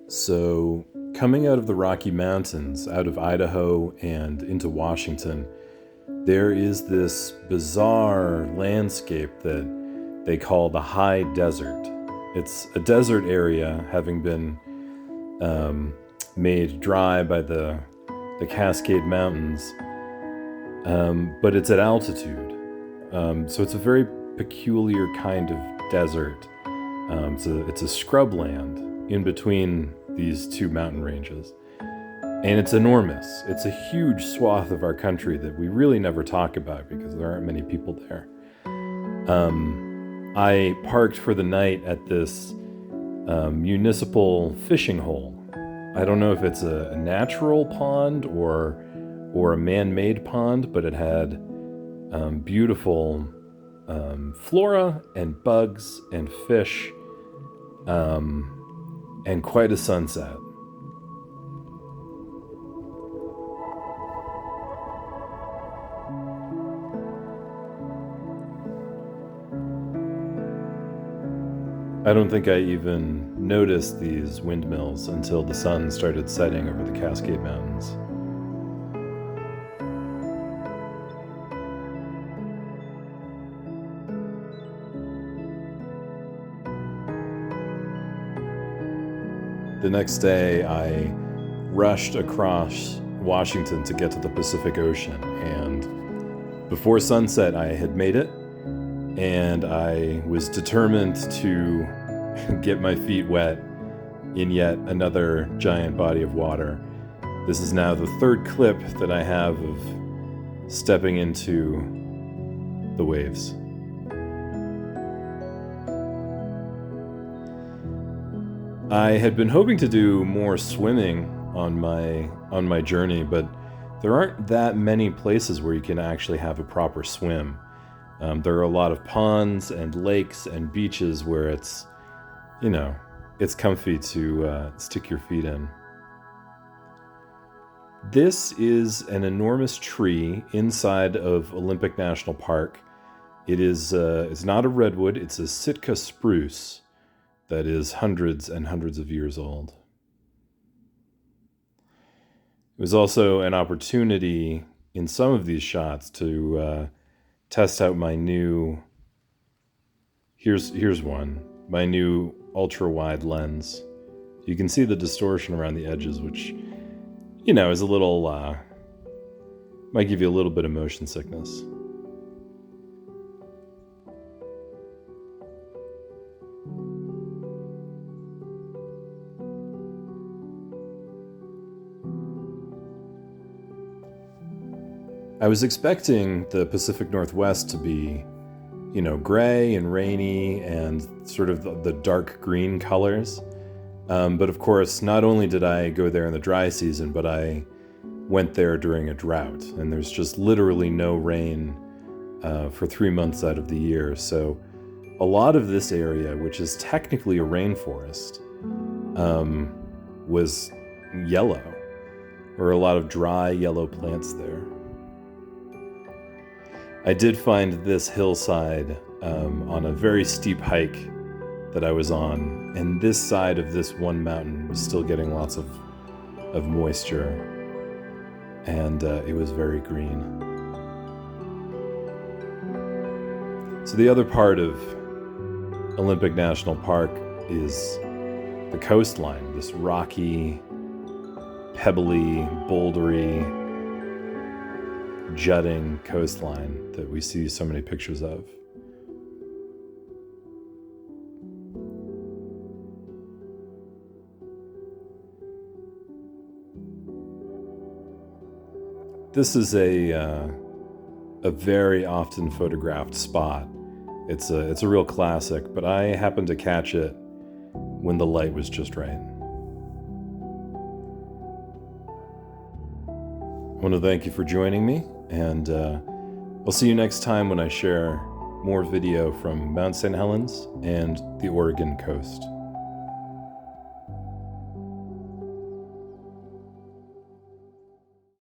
So, coming out of the Rocky Mountains, out of Idaho and into Washington, there is this bizarre landscape that they call the high desert. It's a desert area having been made dry by the Cascade Mountains, but it's at altitude. So it's a very peculiar kind of desert. It's a scrubland in between these two mountain ranges. And it's enormous. It's a huge swath of our country that we really never talk about because there aren't many people there. I parked for the night at this municipal fishing hole. I don't know if it's a natural pond or a man-made pond, but it had beautiful flora and bugs and fish and quite a sunset. I don't think I even noticed these windmills until the sun started setting over the Cascade Mountains. The next day, I rushed across Washington to get to the Pacific Ocean, and before sunset, I had made it, and I was determined to get my feet wet in yet another giant body of water. This is now the third clip that I have of stepping into the waves. I had been hoping to do more swimming on my journey, but there aren't that many places where you can actually have a proper swim. There are a lot of ponds and lakes and beaches where it's comfy to stick your feet in. This is an enormous tree inside of Olympic National Park. It's not a redwood, it's a Sitka spruce that is hundreds and hundreds of years old. It was also an opportunity in some of these shots to test out my new, here's one, my new ultra-wide lens. You can see the distortion around the edges, which, is a little, might give you a little bit of motion sickness. I was expecting the Pacific Northwest to be, gray and rainy and sort of the dark green colors. But of course, not only did I go there in the dry season, but I went there during a drought. And there's just literally no rain for 3 months out of the year. So a lot of this area, which is technically a rainforest, was yellow. There were a lot of dry yellow plants there. I did find this hillside on a very steep hike that I was on, and this side of this one mountain was still getting lots of moisture, and it was very green. So the other part of Olympic National Park is the coastline, this rocky, pebbly, bouldery, jutting coastline that we see so many pictures of. This is a very often photographed spot. It's a real classic, but I happened to catch it when the light was just right. I want to thank you for joining me, and I'll see you next time when I share more video from Mount St. Helens and the Oregon coast.